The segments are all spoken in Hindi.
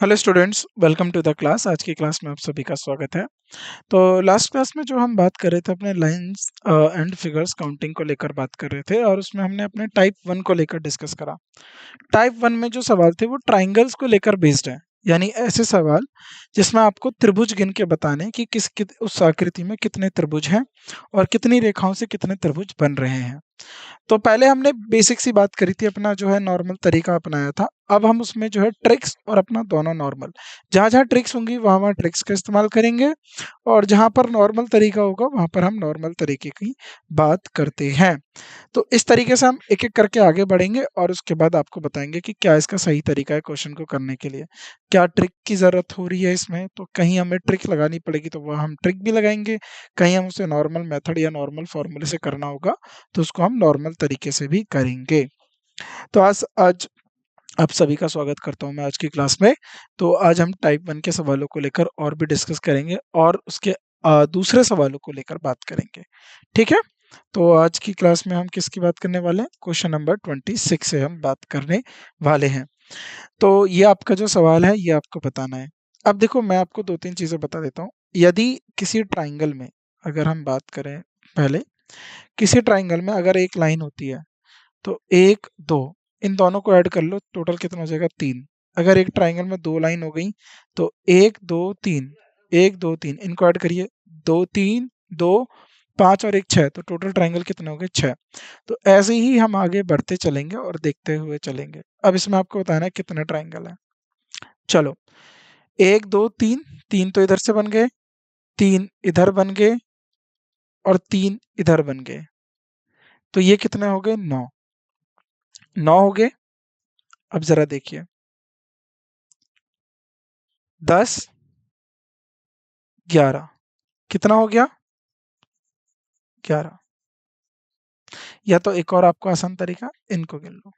Hello students, welcome to the class. आज की क्लास में आप सभी का स्वागत है। तो लास्ट क्लास में जो हम बात कर रहे थे अपने लाइंस एंड फिगर्स काउंटिंग को लेकर बात कर रहे थे और उसमें हमने अपने टाइप वन को लेकर डिस्कस करा। टाइप वन में जो सवाल थे वो ट्राइंगल्स को लेकर बेस्ड है, यानी ऐसे सवाल जिसमें आपको त्रिभुज गिन के बताने कि उस आकृति में कितने त्रिभुज हैं और कितनी रेखाओं से कितने त्रिभुज बन रहे हैं। तो पहले हमने बेसिक सी बात करी थी, अपना जो है नॉर्मल तरीका अपनाया था। अब हम उसमें जो है ट्रिक्स और अपना दोनों नॉर्मल, जहाँ जहाँ ट्रिक्स होंगी वहाँ वहाँ ट्रिक्स का इस्तेमाल करेंगे और जहाँ पर नॉर्मल तरीका होगा वहाँ पर हम नॉर्मल तरीके की बात करते हैं। तो इस तरीके से हम एक एक करके आगे बढ़ेंगे और उसके बाद आपको बताएंगे कि क्या इसका सही तरीका है क्वेश्चन को करने के लिए, क्या ट्रिक की ज़रूरत हो रही है इसमें। तो कहीं हमें ट्रिक लगानी पड़ेगी तो वह हम ट्रिक भी लगाएंगे, कहीं हम उसे नॉर्मल मेथड या नॉर्मल फॉर्मूले से करना होगा तो उसको हम नॉर्मल तरीके से भी करेंगे। तो आज आज आप सभी का स्वागत करता हूं मैं आज की क्लास में। तो आज हम टाइप वन के सवालों को लेकर और भी डिस्कस करेंगे और उसके दूसरे सवालों को लेकर बात करेंगे। ठीक है, तो आज की क्लास में हम किसकी बात करने वाले हैं? क्वेश्चन नंबर 26 से हम बात करने वाले हैं। तो ये आपका जो सवाल है ये आपको बताना है। अब देखो, मैं आपको दो तीन चीजें बता देता हूँ। यदि किसी ट्राइंगल में, अगर हम बात करें पहले, किसी ट्राइंगल में अगर एक लाइन होती है तो एक दो, इन दोनों को ऐड कर लो, टोटल कितना हो जाएगा? तीन। अगर एक ट्राइंगल में दो लाइन हो गई तो एक दो तीन, एक दो तीन, इनको ऐड करिए, दो तीन दो, पाँच और एक छः, तो टोटल ट्राइंगल कितने हो गए? छः। तो ऐसे ही हम आगे बढ़ते चलेंगे और देखते हुए चलेंगे। अब इसमें आपको बताना है कितने ट्राइंगल है। चलो, एक दो तीन, तीन तो इधर से बन गए, तीन इधर बन गए और तीन इधर बन गए, तो ये कितने हो गए? नौ। नौ हो गए। अब जरा देखिए, 10 11, कितना हो गया? 11। या तो एक और आपको आसान तरीका, इनको गिन लो,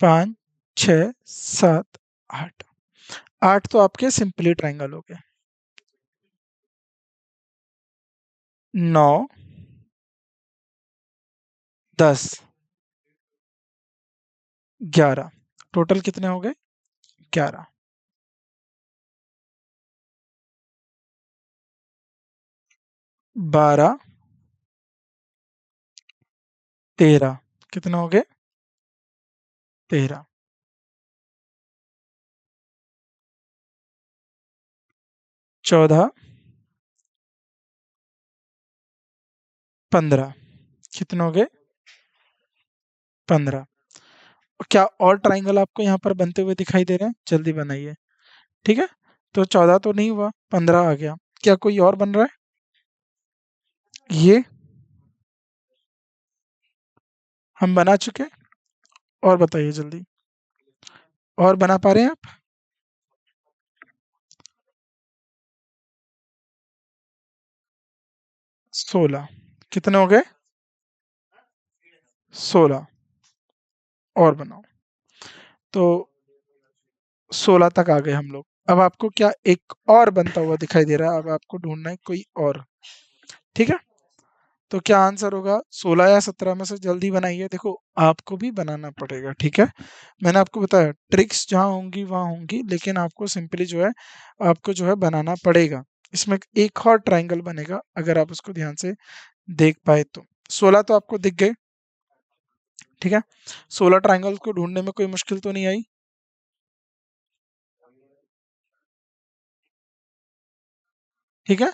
5 6 7 8। 8 तो आपके सिंपली ट्राइंगल हो गए। 9 10 11, टोटल कितने हो गए? 11। 12 13, कितने हो गए? 13। 14 15, कितने हो गए? 15। क्या और ट्राइंगल आपको यहाँ पर बनते हुए दिखाई दे रहे हैं? जल्दी बनाइए। ठीक है, तो 14 तो नहीं हुआ, 15 आ गया। क्या कोई और बन रहा है? ये हम बना चुके। और बताइए जल्दी, और बना पा रहे हैं आप? 16, कितने हो गए? 16। और बनाओ। तो 16 तक आ गए हम लोग। अब आपको क्या एक और बनता हुआ दिखाई दे रहा है? अब आपको ढूंढना है कोई और। ठीक है, तो क्या आंसर होगा? 16 या 17 में से जल्दी बनाइए। देखो, आपको भी बनाना पड़ेगा। ठीक है, मैंने आपको बताया ट्रिक्स जहाँ होंगी वहाँ होंगी, लेकिन आपको सिंपली जो है, आपको जो है बनाना पड़ेगा। इसमें एक और ट्राइंगल बनेगा अगर आप उसको ध्यान से देख पाए तो। 16 तो आपको दिख गए। ठीक है, 16 ट्राइंगल को ढूंढने में कोई मुश्किल तो नहीं आई? ठीक है,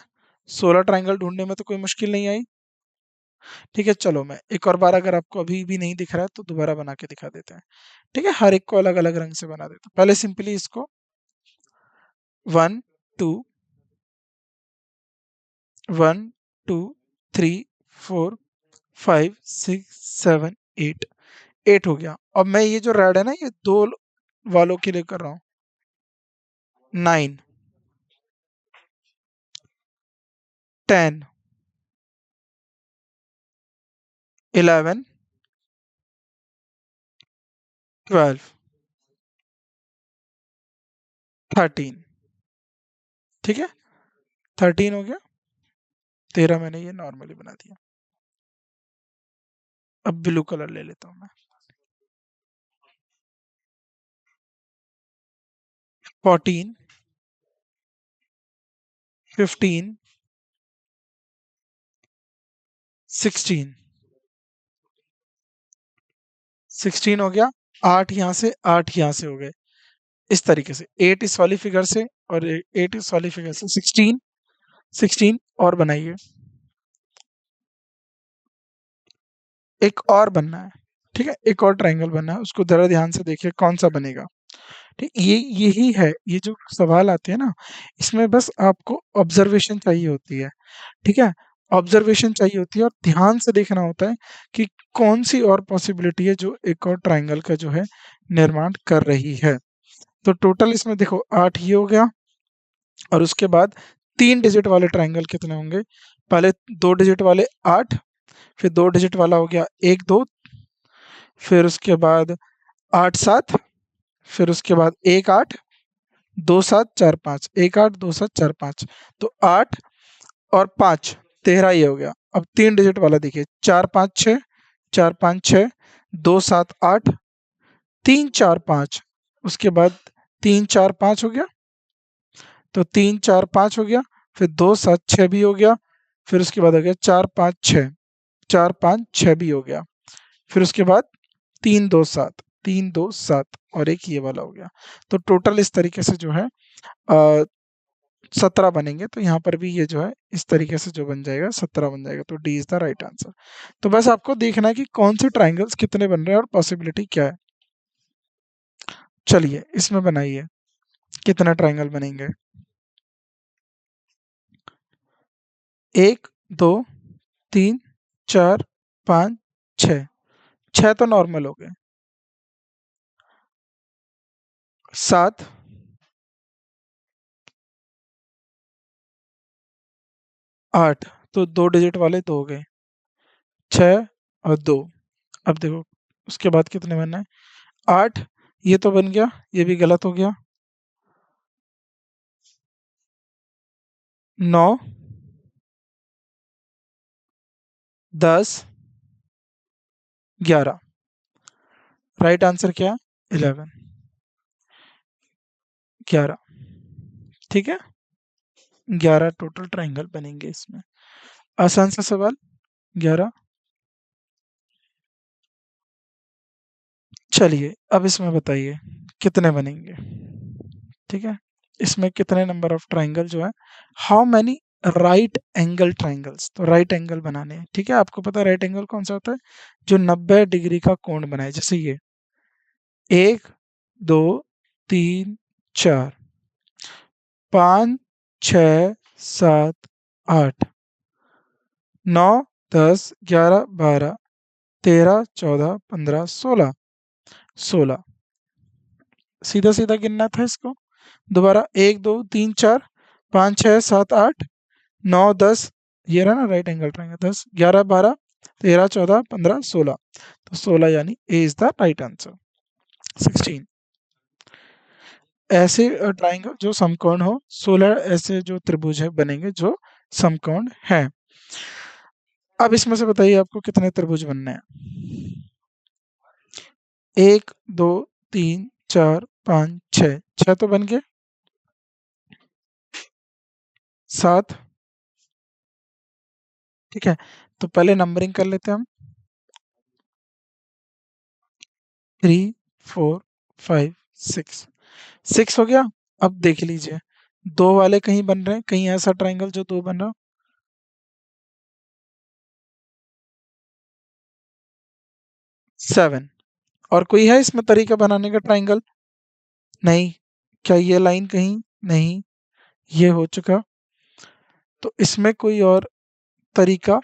16 ट्राइंगल ढूंढने में तो कोई मुश्किल नहीं आई। ठीक है, चलो मैं एक और बार, अगर आपको अभी भी नहीं दिख रहा है तो दोबारा बना के दिखा देते हैं। ठीक है, हर एक को अलग अलग रंग से बना देते हैं। पहले सिंपली इसको 1 2 1 2 3 4 5 6 7 8, 8 हो गया। अब मैं ये जो रेड है ना, ये दो वालों के लिए कर रहा हूँ। 9 10 11 12 13। ठीक है, 13 हो गया। 13 मैंने ये नॉर्मली बना दिया। अब ब्लू कलर ले लेता हूँ मैं। 14, 15, 16। 16 हो गया, 8 यहाँ से, 8 यहाँ से हो गए। इस तरीके से 8 इस वाली फिगर से और 8 इस वाली फिगर से, 16, 16 और बनाइए। एक और बनना है, ठीक है, एक और ट्रायंगल बनना है, उसको जरा ध्यान से देखिए कौन सा बनेगा। ठीक, ये यही है, ये जो सवाल आते हैं ना, इसमें बस आपको ऑब्जर्वेशन चाहिए होती है। ठीक है, ऑब्जर्वेशन चाहिए होती है और ध्यान से देखना होता है कि कौन सी और पॉसिबिलिटी है जो एक और ट्रायंगल का जो है निर्माण कर रही है। तो टोटल इसमें देखो 8 ये हो गया, और उसके बाद 3 डिजिट वाले ट्रायंगल कितने होंगे? पहले 2 डिजिट वाले 8, फिर 2 डिजिट वाला हो गया 1 2, फिर उसके बाद 8 7, फिर उसके बाद 1 8, 2 7 4 5, 1 8 2 7 4 5। तो 8 और 5, 13 ये हो गया। अब 3 डिजिट वाला देखिए, 4 5 6, 4 5 6, 2 7 8, 3 4 5, उसके बाद 3 4 5 हो गया, तो 3 4 5 हो गया, फिर 2 7 6 भी हो गया, फिर उसके बाद हो गया 4 5 6, 4 5 6 भी हो गया, फिर उसके बाद 3 2 7, 3 2 7 और एक ये वाला हो गया। तो टोटल इस तरीके से जो है 17 बनेंगे। तो यहाँ पर भी ये जो है इस तरीके से जो बन जाएगा 17 बन जाएगा। तो D is the right answer. तो बस आपको देखना है कि कौन से ट्राइंगल्स कितने बन रहे हैं और पॉसिबिलिटी क्या है। चलिए इसमें बनाइए, कितना ट्राइंगल बनेंगे? 1 2 3 4 5 6, 6 तो नॉर्मल हो गए। 7, 8 तो 2 डिजिट वाले 2 हो गए, 6 और 2। अब देखो उसके बाद कितने बनना है? 8 ये तो बन गया, ये भी गलत हो गया। 9 10 11, राइट आंसर क्या है? 11, 11। ठीक है, 11 टोटल ट्राइंगल बनेंगे इसमें। आसान सा सवाल, 11। चलिए अब इसमें बताइए कितने बनेंगे। ठीक है, इसमें कितने नंबर ऑफ ट्राइंगल जो है, how many right angle triangles. तो राइट एंगल बनाने हैं। ठीक है, आपको पता है राइट एंगल कौन सा होता है? जो 90 डिग्री का कोण बनाए, जैसे ये 1 2 3 4 5 6 7 8 9 10 11 12 13 14 15 16, 16। सीधा सीधा गिनना था इसको दोबारा, 1 2 3 4 5 6 7 8 9 10, ये रहा ना राइट एंगल ट्राइंगल। 10 11 12 13 14 15 16, तो 16 यानी ए इज द राइट आंसर। 16 ऐसे ट्राइंगल जो समकोण हो, 16 ऐसे जो त्रिभुज है बनेंगे जो समकोण है। अब इसमें से बताइए आपको कितने त्रिभुज बनने हैं? 1 2 3 4 5 6, 6 तो बन गए। 7, ठीक है, तो पहले नंबरिंग कर लेते हैं हम। 3 4 5 6, 6 हो गया। अब देख लीजिए, दो वाले कहीं बन रहे हैं, कहीं ऐसा ट्राइंगल जो दो बन रहा हो। 7, और कोई है इसमें तरीका बनाने का ट्राइंगल? नहीं। क्या ये लाइन कहीं? नहीं, ये हो चुका। तो इसमें कोई और तरीका?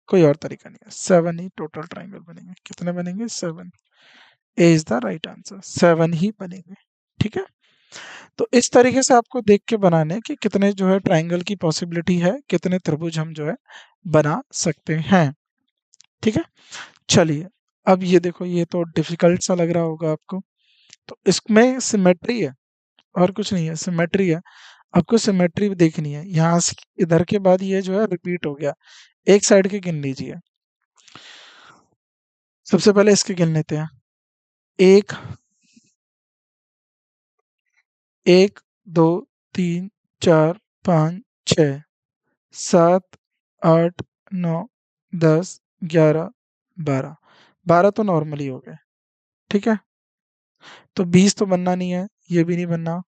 कोई और तरीका नहीं है। 7 ही टोटल ट्राइंगल बनेंगे। कितने बनेंगे? 7। ए इज द राइट आंसर, 7 ही बनेंगे। ठीक है, तो इस तरीके से आपको देख के बनाने हैं कि कितने जो है ट्राइंगल की पॉसिबिलिटी है, कितने त्रिभुज हम जो है बना सकते हैं। ठीक है, चलिए अब ये देखो, ये तो डिफिकल्ट सा लग रहा होगा आपको। तो इसमें सिमेट्री है और कुछ नहीं है, सिमेट्री है। आपको सिमेट्री देखनी है। यहाँ से इधर के बाद ये जो है रिपीट हो गया। एक साइड के गिन लीजिए। सबसे पहले इसके गिन लेते हैं। एक, एक, दो, तीन, चार, पाँच, छ, सात, आठ, नौ, 10, 11, 12। 12 तो नॉर्मली हो गए। ठीक है, तो 20 तो बनना नहीं है, ये भी नहीं बनना।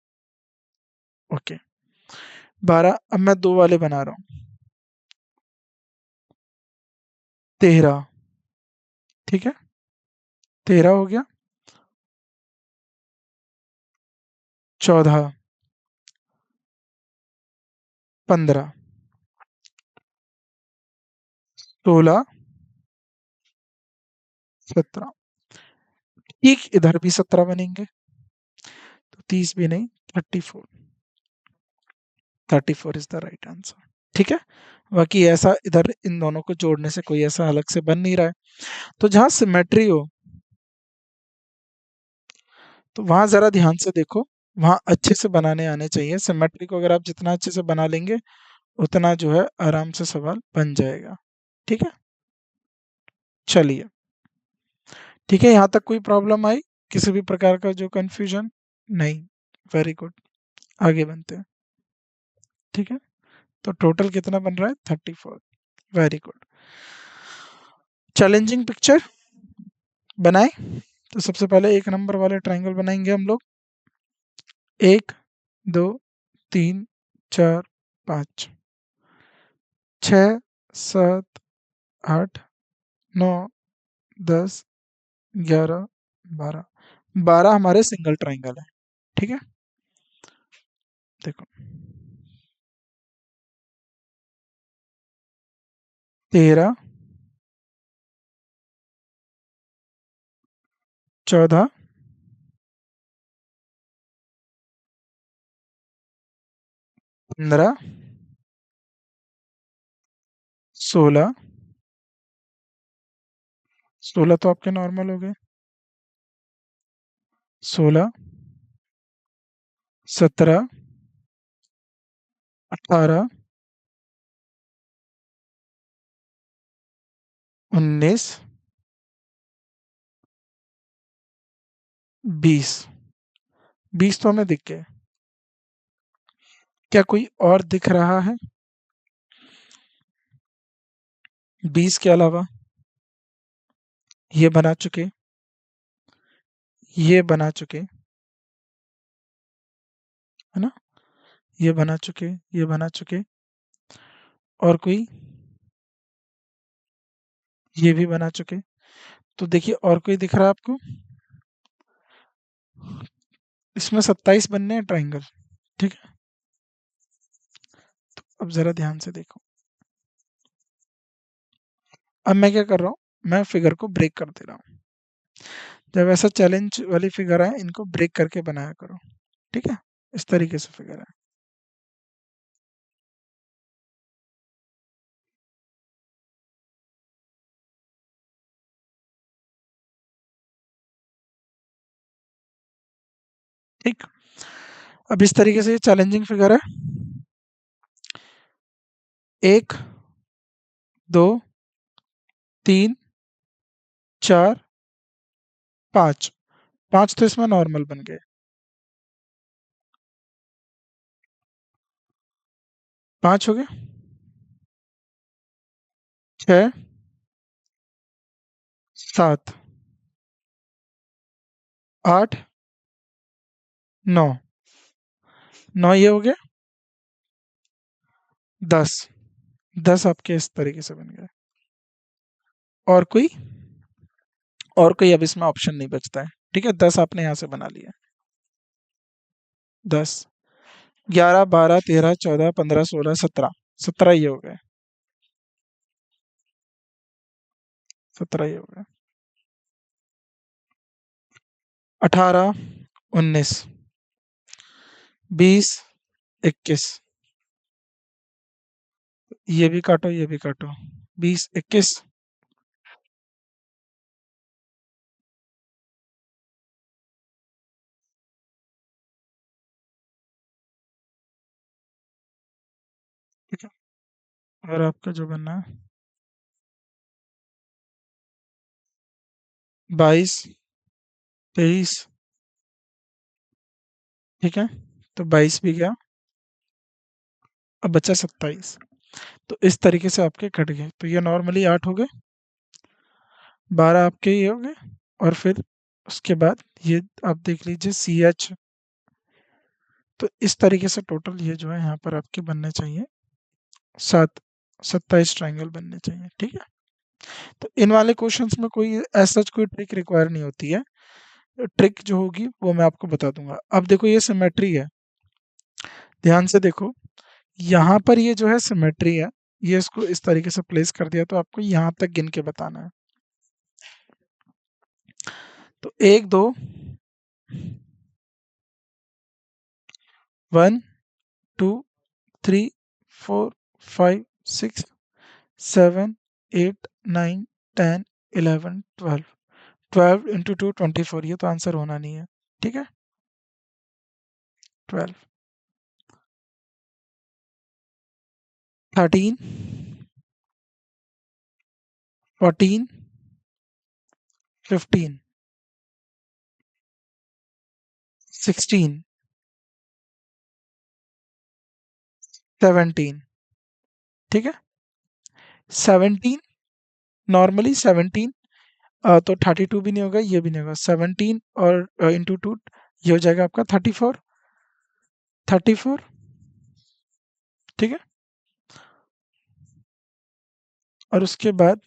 ओके, 12। अब मैं दो वाले बना रहा हूँ। 13। ठीक है, 13 हो गया। 14, 15, 16, 17। ठीक, इधर भी 17 बनेंगे, तो 30 भी नहीं, 34। 34 इज द राइट आंसर। ठीक है, बाकी ऐसा इधर इन दोनों को जोड़ने से कोई ऐसा अलग से बन नहीं रहा है। तो जहाँ सिमेट्री हो, तो वहां जरा ध्यान से देखो, वहां अच्छे से बनाने आने चाहिए। सिमेट्री को अगर आप जितना अच्छे से बना लेंगे, उतना जो है आराम से सवाल बन जाएगा। ठीक है, चलिए। ठीक है, यहाँ तक कोई प्रॉब्लम आई, किसी भी प्रकार का जो कंफ्यूजन? नहीं, वेरी गुड, आगे बनते हैं। ठीक है, तो टोटल कितना बन रहा है? 34। Very good. चैलेंजिंग पिक्चर बनाए, तो सबसे पहले एक नंबर वाले ट्राइंगल बनाएंगे हम लोग। एक, दो, तीन, चार, पाँच, छ, सात, आठ, नौ, 10, 11, 12। 12 हमारे सिंगल ट्राइंगल है। ठीक है, देखो। 13, 14, 15, 16। 16 तो आपके नॉर्मल हो गए। 16, 17, 18, 19, 20। 20 तो हमें दिख गए। क्या कोई और दिख रहा है 20 के अलावा? ये बना चुके, ये बना चुके, है ना? ये बना चुके, ये बना चुके। और कोई? ये भी बना चुके। तो देखिए, और कोई दिख रहा है आपको? इसमें 27 बनने हैं ट्राइंगल। ठीक है, अब जरा ध्यान से देखो। अब मैं क्या कर रहा हूँ, मैं फिगर को ब्रेक कर दे रहा हूँ। जब ऐसा चैलेंज वाली फिगर है, इनको ब्रेक करके बनाया करो। ठीक है, इस तरीके से फिगर है। ठीक, अब इस तरीके से ये चैलेंजिंग फिगर है। एक, दो, तीन, चार, पाँच। 5 तो इसमें नॉर्मल बन गए। 5 हो गए। 6, 7, 8, 9। 9 ये हो गया। 10। 10 आपके इस तरीके से बन गए। और कोई? और कोई अब इसमें ऑप्शन नहीं बचता है। ठीक है, 10 आपने यहाँ से बना लिया। 10, 11, 12, 13, 14, 15, 16, 17। 17 ये हो गए। 17 ये हो गए। 18, 19, 20, 21। ये भी काटो, ये भी काटो। 20, 21। ठीक है, और आपका जो बनना है 22, 23, ठीक है, तो 22 भी गया, अब बचा 27। तो इस तरीके से आपके कट गए, तो ये नॉर्मली 8 हो गए, 12 आपके ये हो गए, और फिर उसके बाद ये आप देख लीजिए CH। तो इस तरीके से टोटल ये जो है यहाँ पर आपके बनने चाहिए 27 ट्राइंगल बनने चाहिए, ठीक है। तो इन वाले क्वेश्चंस में कोई ऐसा कोई ट्रिक रिक्वायर नहीं होती है, ट्रिक जो होगी वो मैं आपको बता दूंगा। अब देखो ये सिमेट्री है, ध्यान से देखो, यहाँ पर ये जो है सिमेट्री है, ये इसको इस तरीके से प्लेस कर दिया, तो आपको यहाँ तक गिन के बताना है। तो 1 2 1 2 3 4 5 6 7 8 9 10 11 12, 12 इंटू 2 24, ये तो आंसर होना नहीं है, ठीक है। 12 13 14 15 16 17, ठीक है। 17 नॉर्मली 17, तो 32 भी नहीं होगा, ये भी नहीं होगा, 17 और इंटू 2 ये हो जाएगा आपका 34, 34, ठीक है। और उसके बाद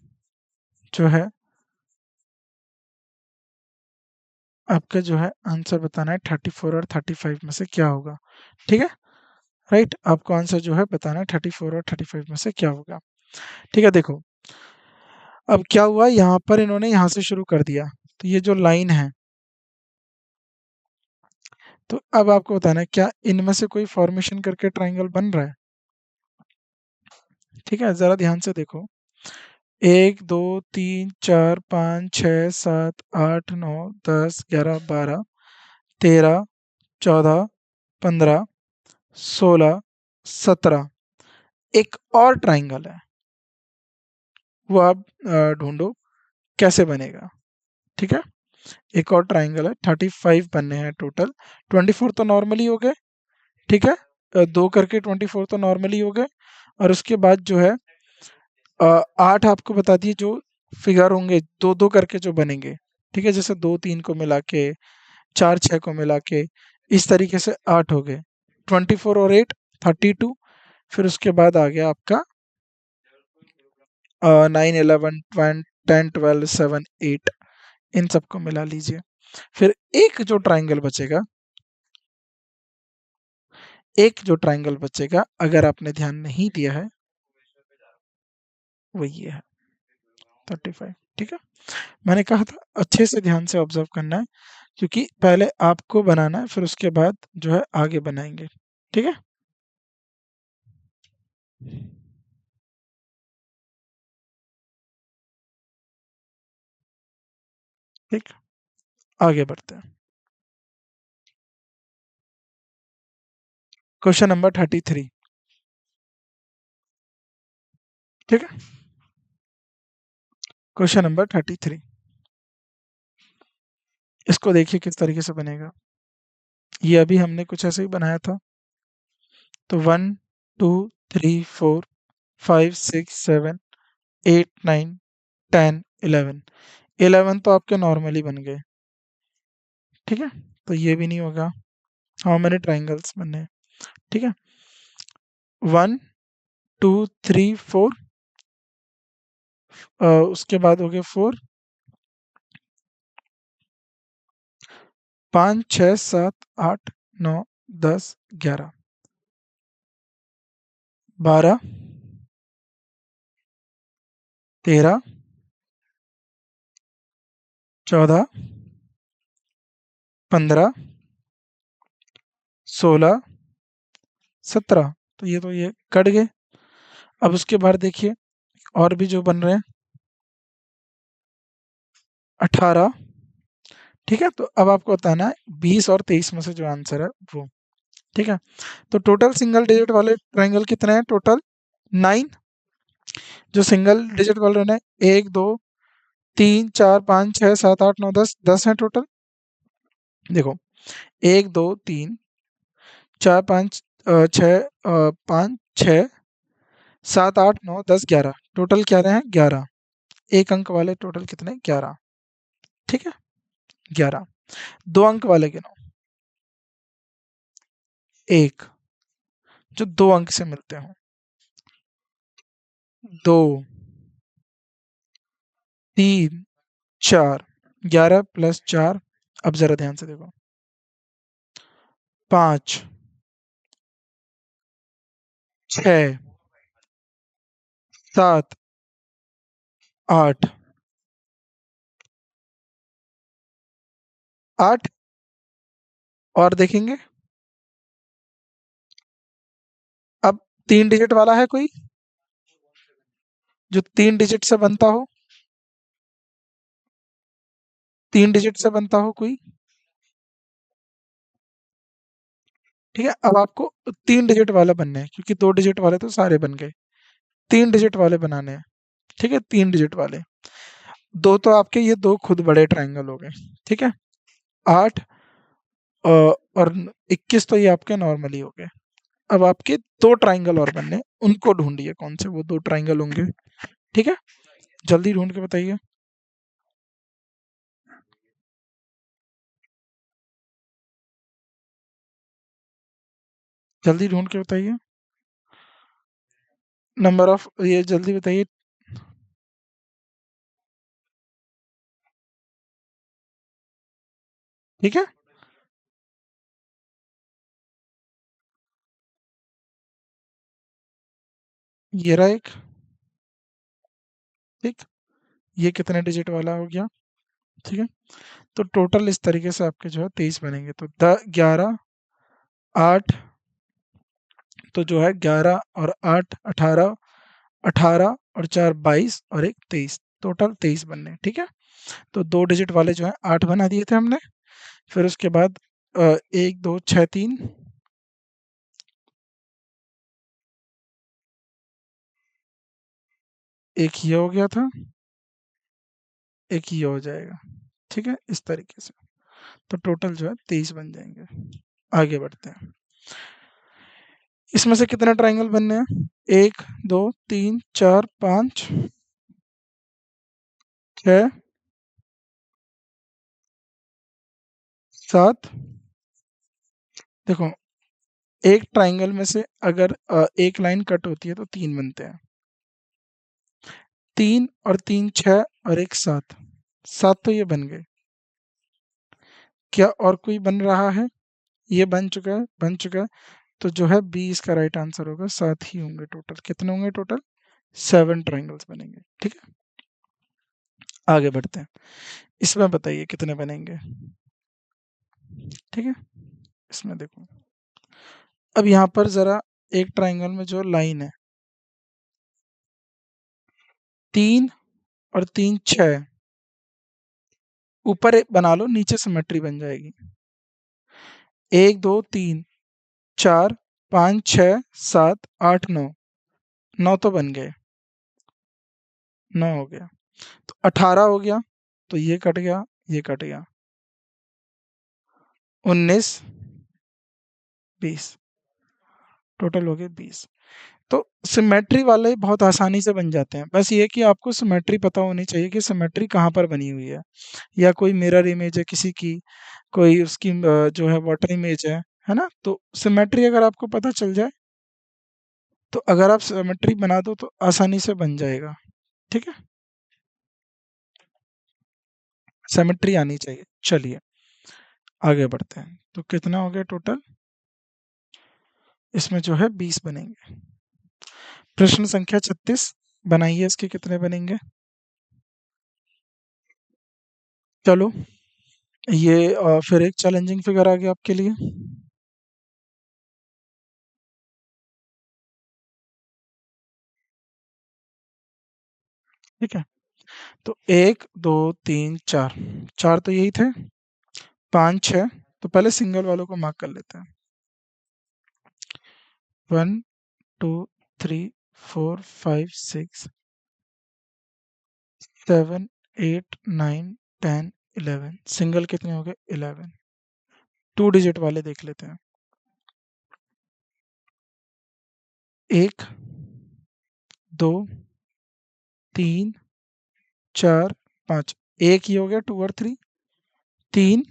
जो है आपका जो है आंसर बताना है 34 और 35 में से क्या होगा, ठीक है। राइट, आपको आंसर जो है बताना है 34 और 35 में से क्या होगा, ठीक है। देखो अब क्या हुआ, यहाँ पर इन्होंने यहाँ से शुरू कर दिया, तो ये जो लाइन है, तो अब आपको बताना है क्या इनमें से कोई फॉर्मेशन करके ट्राइंगल बन रहा है, ठीक है। जरा ध्यान से देखो, 1 2 3 4 5 6 7 8 9 10 11 12 13 14 15 16 17, एक और ट्राइंगल है, वो आप ढूंढो कैसे बनेगा, ठीक है। एक और ट्राइंगल है, 35 बनने हैं टोटल, 24 तो नॉर्मली हो गए, ठीक है। दो करके 24 तो नॉर्मली हो गए, और उसके बाद जो है 8 आपको बता दिए जो फिगर होंगे, दो दो करके जो बनेंगे, ठीक है, जैसे 2 3 को मिला के, 4 6 को मिला के, इस तरीके से 8 हो गए, 24 और 8 32, फिर उसके बाद आ गया आपका 9 11 10 12 7 8, इन सबको मिला लीजिए। फिर एक जो ट्राइंगल बचेगा, एक जो ट्राइंगल बचेगा अगर आपने ध्यान नहीं दिया है, वो ये है 35, ठीक है। मैंने कहा था अच्छे से ध्यान से ऑब्जर्व करना है, क्योंकि पहले आपको बनाना है, फिर उसके बाद जो है आगे बनाएंगे, ठीक है। ठीक, आगे बढ़ते हैं। क्वेश्चन नंबर 33, ठीक है। क्वेश्चन नंबर 33, इसको देखिए किस तरीके से बनेगा। ये अभी हमने कुछ ऐसे ही बनाया था, तो 1 2 3 4 5 6 7 8 9 10 11, 11 तो आपके नॉर्मली बन गए, ठीक है। तो ये भी नहीं होगा, हाउ मेनी ट्राइंगल्स बनने हैं, ठीक है। 1 2 3 4, उसके बाद हो गए 4 5 6 7 8 9 10 11 12 13 14 15 16 17, तो ये कट गए। अब उसके बाद देखिए और भी जो बन रहे हैं, 18, ठीक है। तो अब आपको बताना है 20 और 23 में से जो आंसर है वो, ठीक है। तो टोटल सिंगल डिजिट वाले ट्राइंगल कितने हैं, टोटल 9, जो सिंगल डिजिट वाले हैं 1 2 3 4 5 6 7 8 9 10, 10 है टोटल, देखो, 1 2 3 4 5 6 5 6 7 8 9 10 11 टोटल क्या रहे हैं 11। एक अंक वाले टोटल कितने 11। ठीक है 11। दो अंक वाले गिनो। एक जो दो अंक से मिलते हो। दो, तीन, चार। 11 प्लस 4। अब जरा ध्यान से देखो। 5, 6, 7, 8। 8 और देखेंगे। अब तीन डिजिट वाला है कोई जो तीन डिजिट से बनता हो। तीन डिजिट से बनता हो कोई। ठीक है अब आपको तीन डिजिट वाला बनने हैं क्योंकि दो डिजिट वाले तो सारे बन गए। तीन डिजिट वाले बनाने हैं। ठीक है तीन डिजिट वाले। दो तो आपके ये दो खुद बड़े ट्रायंगल हो गए। ठीक है 8 और 21 तो ये आपके नॉर्मली हो गए। अब आपके दो ट्रायंगल और बनने हैं, उनको ढूंढिए कौन से वो दो ट्रायंगल होंगे। ठीक है जल्दी ढूंढ के बताइए। जल्दी ढूंढ के बताइए। नंबर ऑफ ये जल्दी बताइए। ठीक है ये रहा एक। ठीक ये कितने डिजिट वाला हो गया। ठीक है तो टोटल इस तरीके से आपके जो है 23 बनेंगे तो 11 8 तो जो है 11 और 8 18। 18 और 4 22 और एक 23 टोटल 23 बनने हैं, ठीक है। तो दो डिजिट वाले जो है 8 बना दिए थे हमने। फिर उसके बाद 1 2 6 3। एक ये हो गया था। एक ये हो जाएगा। ठीक है इस तरीके से। तो टोटल जो है 23 बन जाएंगे। आगे बढ़ते हैं। इसमें से कितने ट्रायंगल बनने हैं। 1 2 3 4 5 6 7। देखो एक ट्रायंगल में से अगर एक लाइन कट होती है तो तीन बनते हैं। 3 और 3 6 और एक 7। 7 तो ये बन गए। क्या और कोई बन रहा है। ये बन चुका है बन चुका है। तो जो है बी इसका राइट आंसर होगा। 7 ही होंगे टोटल। कितने होंगे टोटल 7 ट्रायंगल्स बनेंगे। ठीक है आगे बढ़ते हैं। इसमें बताइए कितने बनेंगे। ठीक है इसमें देखो। अब यहाँ पर जरा एक ट्रायंगल में जो लाइन है 3 और 3 6। ऊपर एक बना लो नीचे सिमेट्री बन जाएगी। 1 2 3 4 5 6 7 8 9। 9 तो बन गए। 9 हो गया। तो 18 हो गया। तो ये कट गया ये कट गया। 19 20 टोटल हो गए 20। तो सिमेट्री वाले बहुत आसानी से बन जाते हैं। बस ये कि आपको सिमेट्री पता होनी चाहिए कि सिमेट्री कहाँ पर बनी हुई है। या कोई मिरर इमेज है किसी की। कोई उसकी जो है वाटर इमेज है ना। तो सिमेट्री अगर आपको पता चल जाए तो अगर आप सिमेट्री बना दो तो आसानी से बन जाएगा। ठीक है सिमेट्री आनी चाहिए। चलिए आगे बढ़ते हैं। तो कितना हो गया टोटल। इसमें जो है 20 बनेंगे। प्रश्न संख्या 36 बनाइए इसके कितने बनेंगे। चलो ये फिर एक चैलेंजिंग फिगर आ गया आपके लिए। ठीक है तो 1 2 3 4। चार तो यही थे। 5 6। तो पहले सिंगल वालों को मार्क कर लेते हैं। 1 2 3 4 5 6 7 8 9 10 11। सिंगल कितने हो गए 11। 2 डिजिट वाले देख लेते हैं। 1 2 3 4 5। एक ही हो गया 2 और 3। 3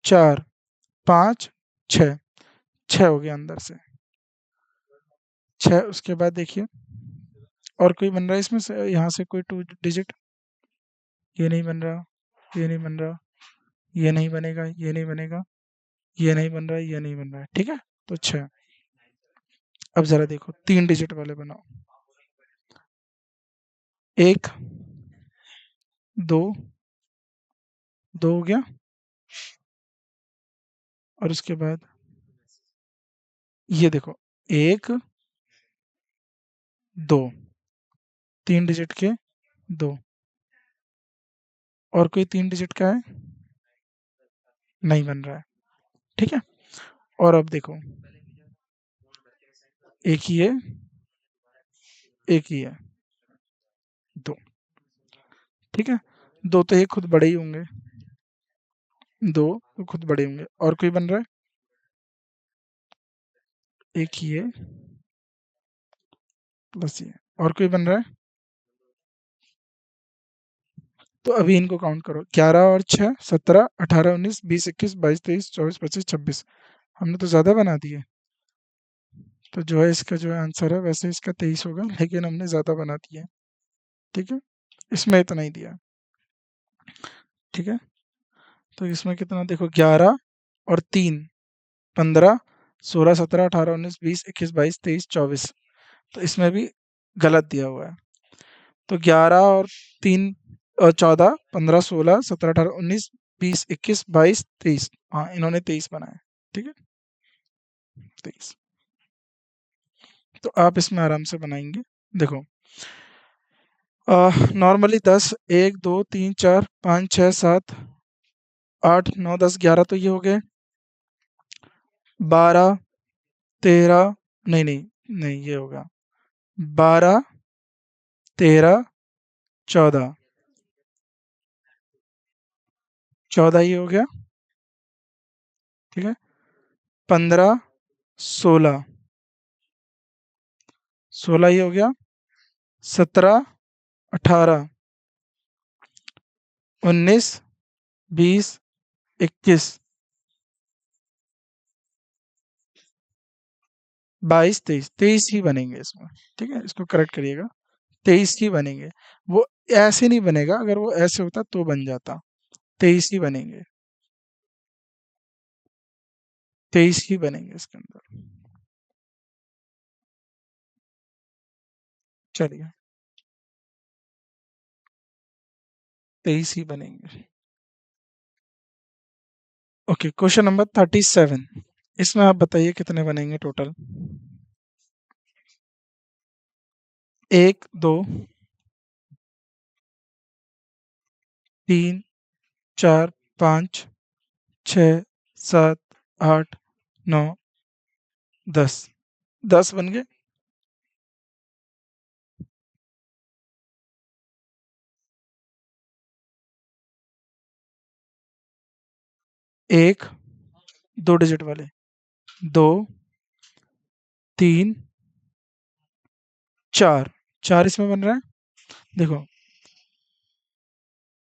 4 5 6। 6 हो गया अंदर से। 6 उसके बाद देखिए और कोई बन रहा है इसमें से, यहाँ से कोई 2 डिजिट। ये नहीं बन रहा, ये नहीं बन रहा, ये नहीं बनेगा, ये नहीं बनेगा, ये नहीं बन रहा है, ये नहीं बन रहा है। ठीक है, तो 6। अब जरा देखो 3 डिजिट वाले बनाओ। 1 2 2 हो गया और उसके बाद ये देखो 1 2। 3 डिजिट के 2। और कोई 3 डिजिट का है? नहीं बन रहा है। ठीक है, और अब देखो एक ही है, एक ही है, 2। ठीक है, 2 तो ये खुद बड़े ही होंगे, 2 तो खुद बड़े होंगे। और कोई बन रहा है? एक ही है प्लस ये। और कोई बन रहा है? तो अभी इनको काउंट करो, 11 और 6 17 18 19 20 21 22 23 24 25 26। हमने तो ज़्यादा बना दिए। तो जो है इसका जो है आंसर है, वैसे इसका 23 होगा, लेकिन हमने ज़्यादा बना दिया है। ठीक है, इसमें इतना ही दिया। ठीक है, तो इसमें कितना देखो, 11 और 3 15 16 17 18 19 20 21 22 23 24। तो इसमें भी गलत दिया हुआ है। तो 11 और 3 14 15 16 17 18 19 20 21 22 23। हाँ, इन्होंने 23 बनाया। ठीक है, 23। तो आप इसमें आराम से बनाएंगे। देखो नॉर्मली 10 1 2 3 4 5 6 7 8 9 10 11 तो ये हो गए। 12 13 नहीं नहीं नहीं, ये होगा 12 13 14। 14 ये हो गया। ठीक है, 15 16। 16 ये हो गया। 17 18 19 20 21 22 23। 23 ही बनेंगे इसमें। ठीक है, इसको करेक्ट करिएगा, 23 ही बनेंगे। वो ऐसे नहीं बनेगा, अगर वो ऐसे होता तो बन जाता। 23 ही बनेंगे, 23 ही बनेंगे इसके अंदर। चलिए, 23 ही बनेंगे। Okay, question number 37। इसमें आप बताइए कितने बनेंगे टोटल। 1 2 3 4 5 6 7 8 9 10। 10 बन गए। 1 2 डिजिट वाले, 2 3 4। 4 इसमें बन रहा है। देखो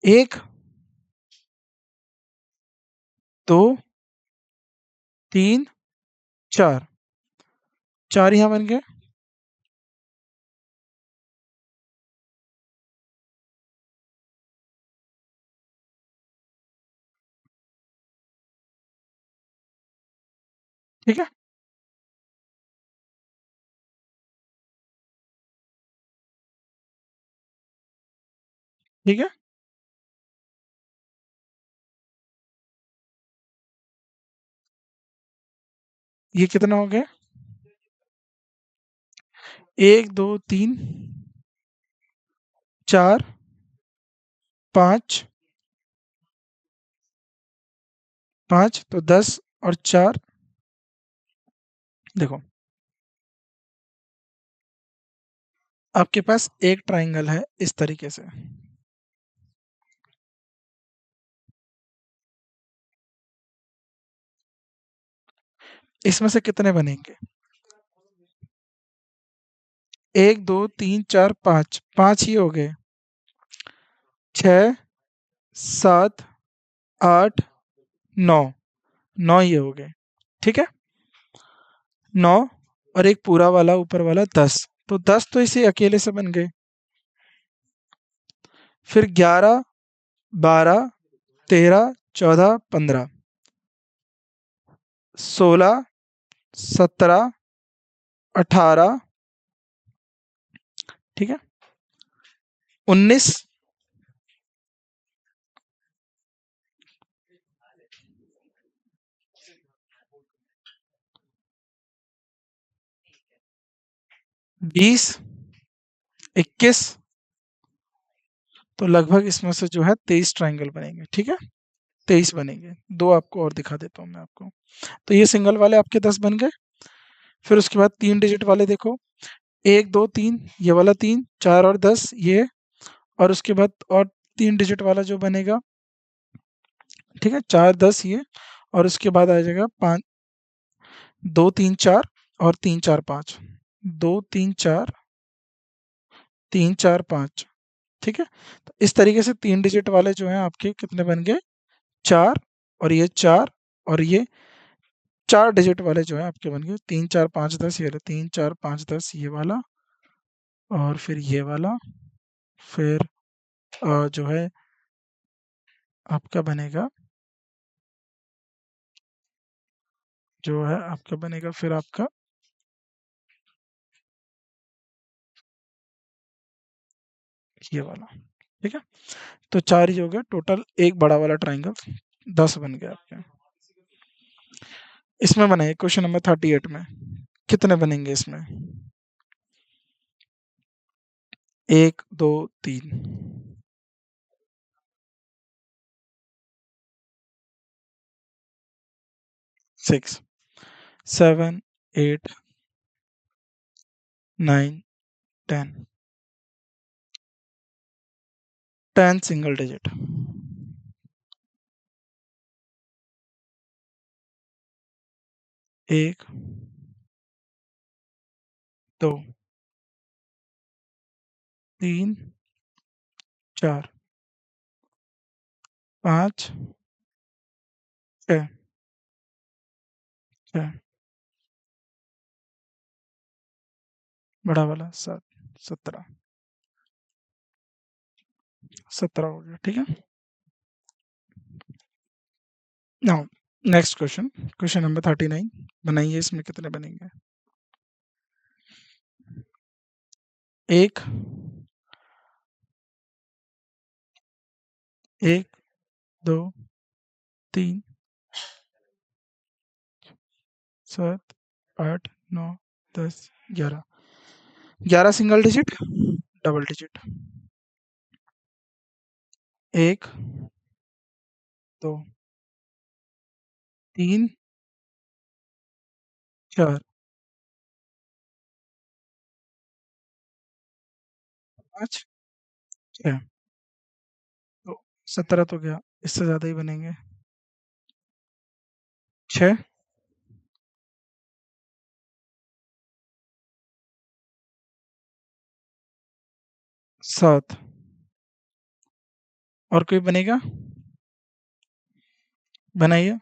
1 2 3 4। 4 यहाँ बन गए। ठीक है, ठीक है, ये कितना हो गया? 1 2 3 4 5 5 तो 10 और 4। देखो आपके पास एक ट्राइंगल है इस तरीके से। इसमें से कितने बनेंगे? 1 2 3 4 5, 5 ही हो गए। 6 7 8 9, 9 ही हो गए। ठीक है? 9 और एक पूरा वाला ऊपर वाला 10, तो 10 तो इसे अकेले से बन गए। फिर 11 12 13 14 15, 16 17 18, ठीक है, 19 20 21, तो लगभग इसमें से जो है 23 ट्राइंगल बनेंगे। ठीक है, 23 बनेंगे। दो आपको और दिखा देता हूँ मैं आपको। तो ये सिंगल वाले आपके 10 बन गए। फिर उसके बाद 3 डिजिट वाले देखो, 1 2 3, ये वाला 3 4 और 10 ये, और उसके बाद और 3 डिजिट वाला जो बनेगा, ठीक है, 4 10 ये, और उसके बाद आ जाएगा 5 2 3 4 और 3 4 5, 2 3 4 3 4 5। ठीक है, तो इस तरीके से 3 डिजिट वाले जो हैं आपके कितने बन गए? 4, और ये 4, और ये 4 डिजिट वाले जो हैं आपके बन गए 3 4 5 10, ये वाला 3 4 5 10 ये वाला, और फिर ये वाला, फिर जो है आपका बनेगा, जो है आपका बनेगा फिर आपका ये वाला। ठीक है, तो 4 ही हो गया टोटल, एक बड़ा वाला ट्राइंगल 10 बन गया आपके। इसमें बनाइए क्वेश्चन नंबर 38 में, कितने बनेंगे इसमें? 1 2 3, 6 7 8 9 10, 10 सिंगल डिजिट। 1 2 3 4 5 6 6, बड़ा वाला 7 17, 17 हो गया। ठीक है, now next question, question number 39, बनाइए इसमें कितने बनेंगे? 1 1 2 3 7 8 9 10 11, 11 सिंगल डिजिट, डबल डिजिट। 1 2 3 4 5 6, तो 17 तो गया, इससे ज़्यादा ही बनेंगे। 6 7, और कोई बनेगा? बनाइए।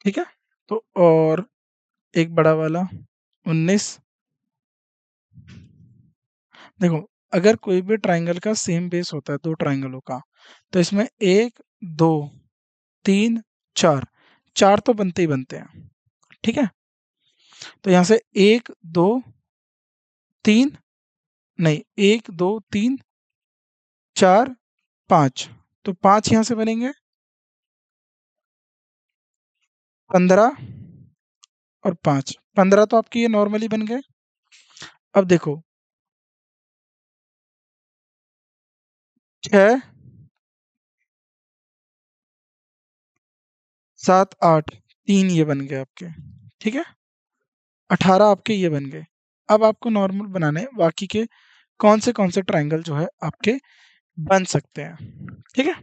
ठीक है, तो और एक बड़ा वाला 19। देखो, अगर कोई भी ट्राइंगल का सेम बेस होता है दो ट्राइंगलों का, तो इसमें 1 2 3 4, 4 तो बनते ही बनते हैं। ठीक है, तो यहाँ से 1 2 3, नहीं, 1 2 3 4 5, तो 5 यहाँ से बनेंगे, 15 और 5, 15 तो आपके ये नॉर्मली बन गए। अब देखो, 6 7 8, 3 ये बन गए आपके। ठीक है, 18 आपके ये बन गए। अब आपको नॉर्मल बनाने हैं बाकी के कौन से ट्राइंगल जो है आपके बन सकते हैं। ठीक है,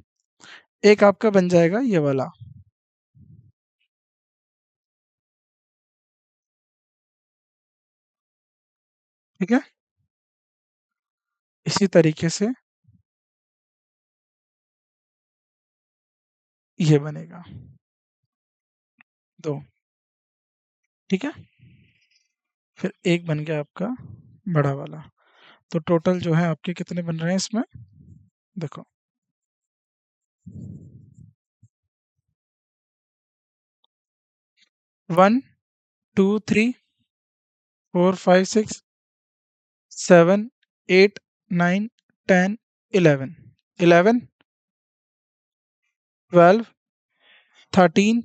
एक आपका बन जाएगा ये वाला, ठीक है, इसी तरीके से ये बनेगा 2। ठीक है, फिर एक बन गया आपका बड़ा वाला। तो टोटल जो है आपके कितने बन रहे हैं इसमें, देखो 1 2 3 4 5 6 7 8 9 10 11 11 12 13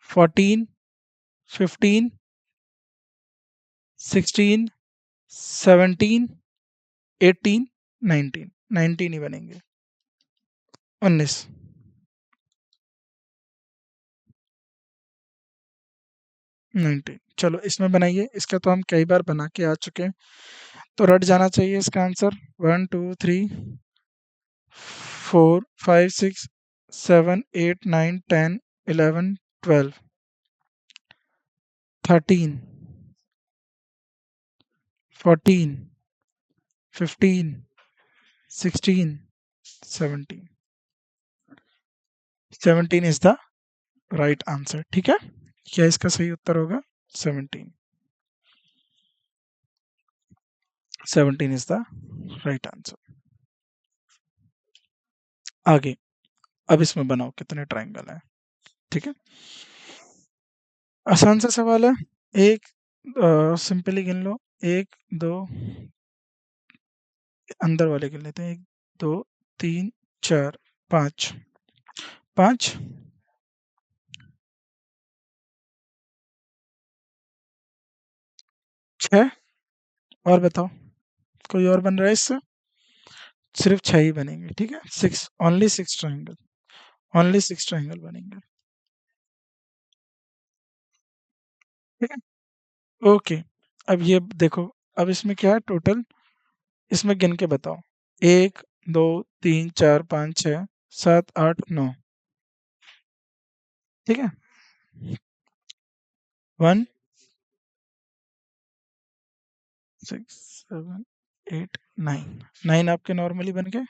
14 15 16 17 18 19 19 ही बनेंगे, 19। चलो इसमें बनाइए, इसका तो हम कई बार बना के आ चुके हैं, तो रट जाना चाहिए इसका answer. 1 2 3 4 5 6 7 8 9 10 11 12 13 14 15 16 17 17 is the right answer. ठीक है, क्या इसका सही उत्तर होगा 17। 17 इज द राइट आंसर। आगे, अब इसमें बनाओ कितने ट्रायंगल है। ठीक है, आसान सा सवाल है, एक सिंपली गिन लो, 1 2, अंदर वाले गिन लेते हैं, 1 2 3 4 5 5 6। और बताओ, कोई और बन रहा है इससे, सिर्फ 6 ही बनेंगे। ठीक है, 6, ओनली 6 ट्रायंगल, ओनली 6 ट्रायंगल बनेंगे। ठीक है, ओके। अब ये देखो, अब इसमें क्या है टोटल, इसमें गिन के बताओ, 1 2 3 4 5 6 7 8 9। ठीक है, 1 6 7 8 9, 9 आपके नॉर्मली बन गए।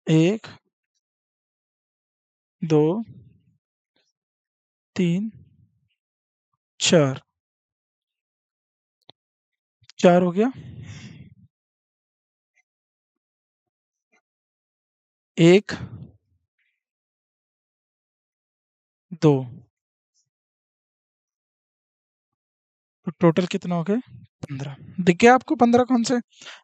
एक, दो, तीन, चार, 4 हो गया। एक, दो, तो टोटल कितना हो गए 15। दिख गया आपको 15 कौन से,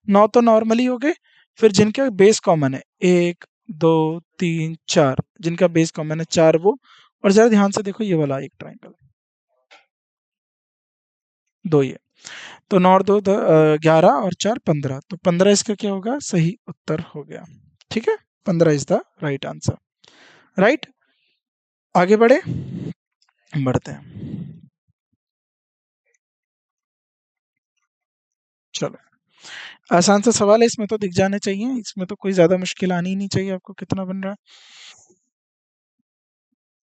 9 तो नॉर्मली हो गए, फिर जिनका बेस कॉमन है 1 2 3 4, जिनका बेस कॉमन है 4 वो। और जरा ध्यान से देखो, ये वाला एक ट्रायंगल, दो ये, तो 9 और 2 11 और 4 15, तो 15 इसका क्या होगा, सही उत्तर हो गया। ठीक है, 15 is the right answer. Right, आगे बढ़े, बढ़ते हैं। चलो, आसान सा सवाल है, इसमें तो दिख जाने चाहिए, इसमें तो कोई ज्यादा मुश्किल आनी ही नहीं चाहिए। आपको कितना बन रहा है,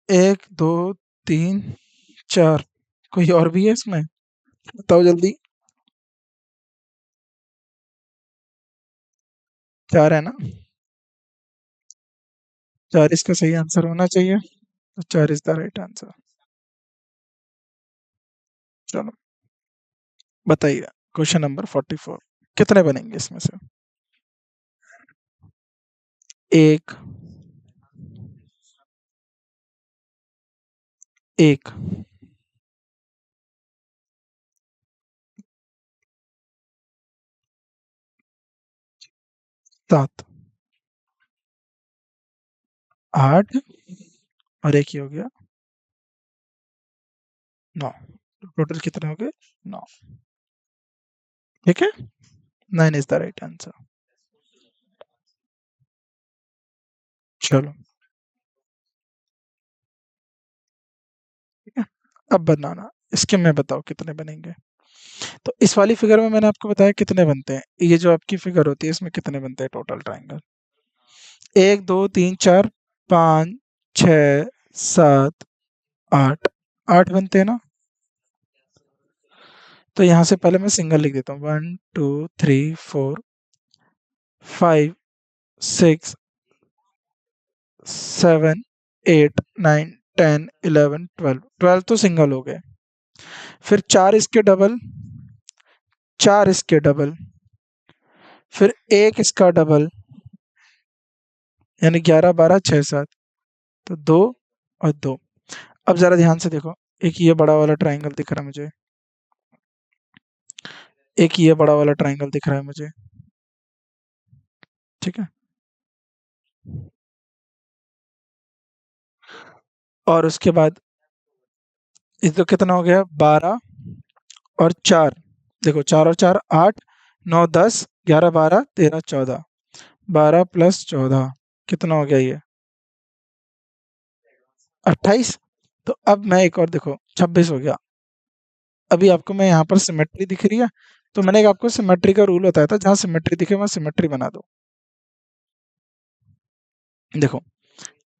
1 2 3 4, कोई और भी है इसमें, बताओ जल्दी। 4 है ना, 4 इसका सही आंसर होना चाहिए, तो 4 इज द राइट आंसर। चलो बताइए, क्वेश्चन नंबर 44, कितने बनेंगे इसमें से, एक, एक, 7, 8 और एक ही हो गया 9, टोटल कितने हो गए 9। ठीक है, 9 इज द राइट आंसर। चलो, ठीक है, अब बनाना, इसके में बताओ कितने बनेंगे। तो इस वाली फिगर में मैंने आपको बताया कितने बनते हैं, ये जो आपकी फिगर होती है इसमें कितने बनते हैं टोटल ट्रायंगल, 1 2 3 4 5 6 7 8 8 बनते हैं ना। तो यहाँ से पहले मैं सिंगल लिख देता हूँ 1 2 3 4 5 6 7 8 9 10 11 12 12 तो सिंगल हो गए। फिर चार इसके डबल, फिर एक इसका डबल, यानी 11 12 6 7, तो 2 और 2। अब जरा ध्यान से देखो, एक ये बड़ा वाला ट्रायंगल दिख रहा है मुझे, एक ये बड़ा वाला ट्रायंगल दिख रहा है मुझे, ठीक है। और उसके बाद ये तो कितना हो गया 12 और 4, देखो 4 और 4 8 9 10 11 12 13 14, 12 प्लस 14 कितना हो गया ये 28। तो अब मैं एक और देखो 26 हो गया। अभी आपको मैं यहाँ पर सिमेट्री दिख रही है, तो मैंने एक आपको सिमेट्री का रूल बताया था, जहाँ सिमेट्री दिखे वहाँ सिमेट्री बना दो। देखो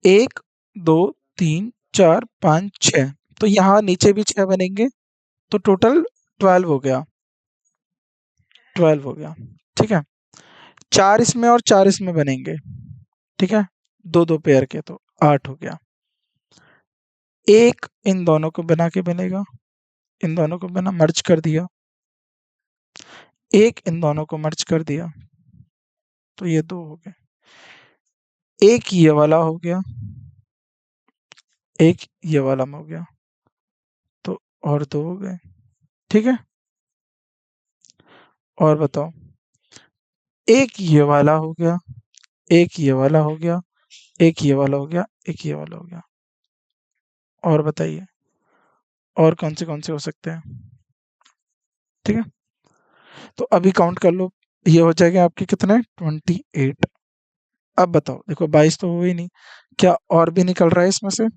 1 2 3 4 5 6, तो यहाँ नीचे भी 6 बनेंगे, तो टोटल 12 हो गया, 12 हो गया, ठीक है। 4 इसमें और 4 इसमें बनेंगे, ठीक है, दो दो पेयर के, तो 8 हो गया। एक इन दोनों को बना के बनेगा, इन दोनों को बना मर्ज कर दिया, एक इन दोनों को मर्ज कर दिया, तो ये 2 हो गए। एक ये वाला हो गया, एक ये वाला में हो गया, तो और 2 हो गए, ठीक है। और बताओ, एक ये वाला हो गया, एक ये वाला हो गया, एक ये वाला हो गया, एक ये वाला हो गया। और बताइए और कौन से हो सकते हैं, ठीक है। तो अभी काउंट कर लो, ये हो जाएगा आपके कितने 28। अब बताओ, देखो 22 तो हो ही नहीं, क्या और भी निकल रहा है इसमें से,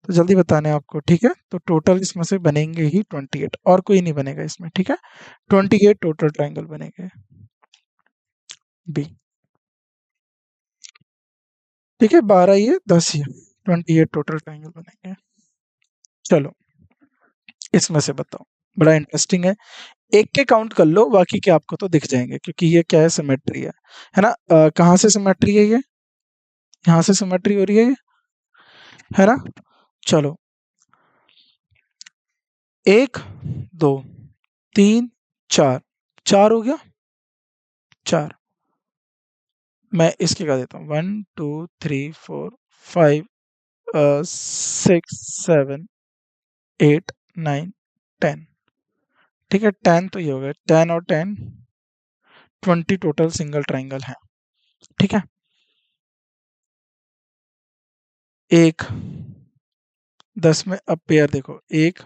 तो जल्दी बताने हैं आपको, ठीक है। तो टोटल इसमें से बनेंगे ही 28, और कोई नहीं बनेगा इसमें, ठीक है। 28 टोटल ट्रायंगल बनेंगे बी, ठीक है। 12 ये 10 ये 28 टोटल ट्रायंगल बनेंगे। चलो इसमें से बताओ, बड़ा इंटरेस्टिंग है। एक के काउंट कर लो, बाकी के आपको तो दिख जाएंगे, क्योंकि ये क्या है सिमेट्री है ना। कहाँ से सिमेट्री है ये, यहाँ से सिमेट्री हो रही है ये, है ना। चलो 1 2 3 4, 4 हो गया, 4। मैं इसके का देता हूँ 1 2 3 4 5 6 7 8 9 10, ठीक है। 10 तो ये हो गया, 10 और 10 20 टोटल सिंगल ट्राइंगल है, ठीक है। एक 10 में अब पेयर देखो, 1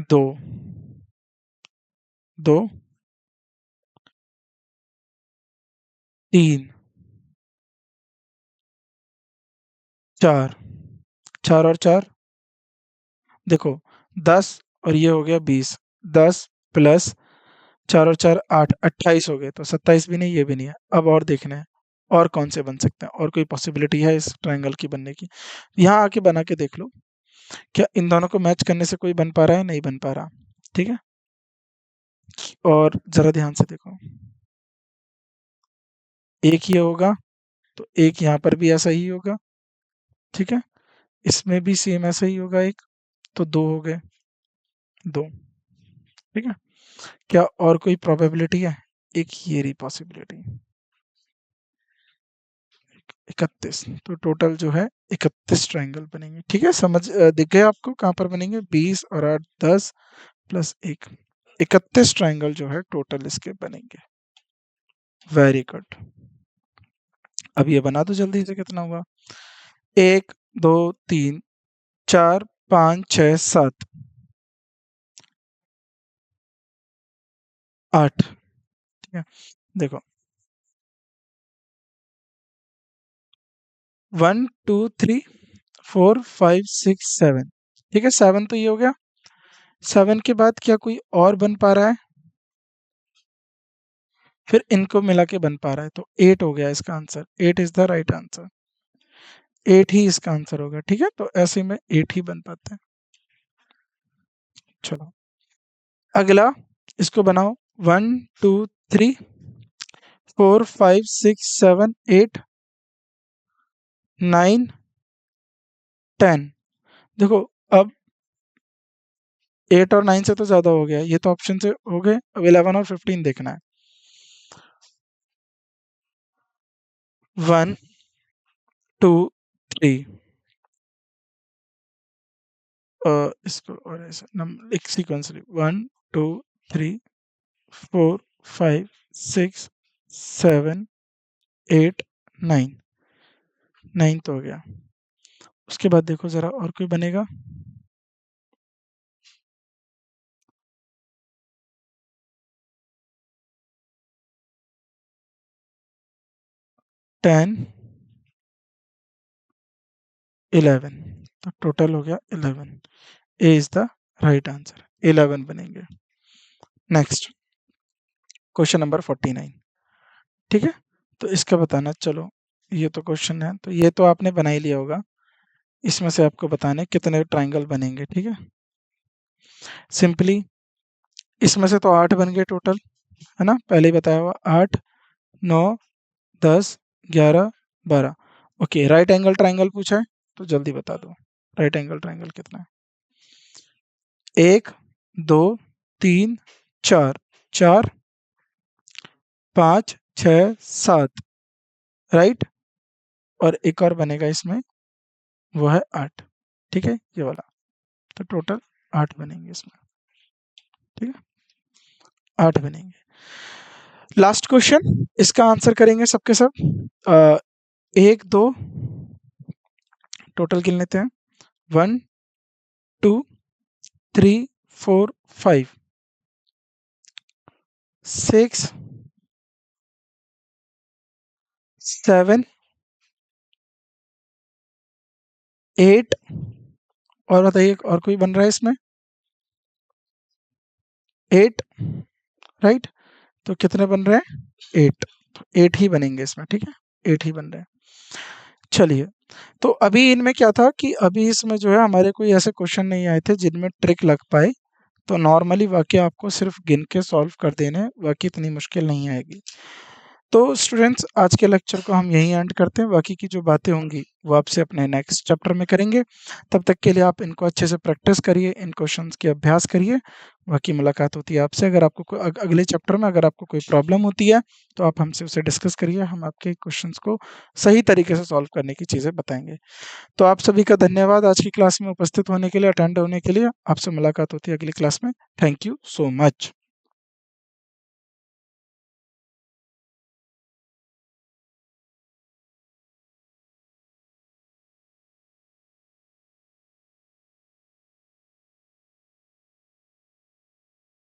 2 2 3 4, 4 और 4 देखो 10, और ये हो गया 20, 10 प्लस 4 और 4 8, 28 हो गए, तो 27 भी नहीं, ये भी नहीं है। अब और देखना है और कौन से बन सकते हैं, और कोई पॉसिबिलिटी है इस ट्रायंगल की बनने की, यहाँ आके बना के देख लो, क्या इन दोनों को मैच करने से कोई बन पा रहा है, नहीं बन पा रहा, ठीक है। और जरा ध्यान से देखो, एक ये होगा, तो एक यहाँ पर भी ऐसा ही होगा, ठीक है। इसमें भी सेम ऐसा ही होगा एक, तो 2 हो गए, 2, ठीक है। क्या और कोई प्रोबेबिलिटी है, एक ये रही पॉसिबिलिटी, 31, तो टोटल जो है 31 ट्रायंगल बनेंगे, ठीक है। दिख गए आपको कहाँ पर बनेंगे, 20 और 8 10 प्लस 1, 31 ट्रायंगल जो है टोटल इसके बनेंगे। Very good. अब ये बना दो जल्दी से, कितना हुआ 1 2 3 4 5 6 7 8, ठीक है। देखो 1 2 3 4 5 6 7, ठीक है। 7 तो ये हो गया, 7 के बाद क्या कोई और बन पा रहा है, फिर इनको मिला के बन पा रहा है, तो 8 हो गया इसका answer. 8 is the right answer. 8 ही इसका आंसर होगा, ठीक है। तो ऐसे में 8 ही बन पाते हैं। चलो अगला, इसको बनाओ। 1 2 3 4 5 6 7 8 9 10। देखो अब 8 और 9 से तो ज्यादा हो गया, ये तो ऑप्शन से हो गए। अब 11 और 15 देखना है। 1 2 3, इसको और ऐसे नंबर एक सीक्वेंसली 1 2 3 4 5 6 7 8 9। 9 तो हो गया। उसके बाद देखो जरा और कोई बनेगा। 10 11, तो टोटल हो गया 11। ए इज द राइट आंसर, 11 बनेंगे। नेक्स्ट क्वेश्चन नंबर 49, ठीक है। तो इसका बताना, चलो ये तो क्वेश्चन है, तो ये तो आपने बना ही लिया होगा। इसमें से आपको बताने कितने ट्राइंगल बनेंगे, ठीक है। सिंपली इसमें से तो 8 बन गए टोटल, है ना, पहले ही बताया हुआ। 8 9 10 11 12। ओके, राइट एंगल ट्राइंगल पूछा है तो जल्दी बता दो, राइट एंगल ट्राइंगल कितना है। 1 2 3 4, 4 5 6 7, राइट। और एक और बनेगा इसमें, वो है 8, ठीक है, ये वाला। तो टोटल 8 बनेंगे इसमें, ठीक है, 8 बनेंगे। लास्ट क्वेश्चन, इसका आंसर करेंगे सबके सब। 1 2 टोटल गिन लेते हैं। 1 2 3 4 5 6 7 8। और बताइए और कोई बन रहा है इसमें? 8, राइट। तो कितने बन रहे हैं? 8। तो 8 ही बनेंगे इसमें, ठीक है, 8 ही बन रहे हैं। चलिए, तो अभी इनमें क्या था कि अभी इसमें जो है हमारे कोई ऐसे क्वेश्चन नहीं आए थे जिनमें ट्रिक लग पाए। तो नॉर्मली वाकई आपको सिर्फ गिन के सॉल्व कर देने हैं, बाकी इतनी मुश्किल नहीं आएगी। तो स्टूडेंट्स, आज के लेक्चर को हम यहीं एंड करते हैं। बाकी की जो बातें होंगी वो आपसे अपने नेक्स्ट चैप्टर में करेंगे। तब तक के लिए आप इनको अच्छे से प्रैक्टिस करिए, इन क्वेश्चंस के अभ्यास करिए। बाकी मुलाकात होती है आपसे। अगर आपको अगले चैप्टर में अगर आपको कोई प्रॉब्लम होती है तो आप हमसे उसे डिस्कस करिए, हम आपके क्वेश्चंस को सही तरीके से सॉल्व करने की चीज़ें बताएंगे। तो आप सभी का धन्यवाद आज की क्लास में उपस्थित होने के लिए, अटेंड होने के लिए। आपसे मुलाकात होती है अगली क्लास में। Thank you so much.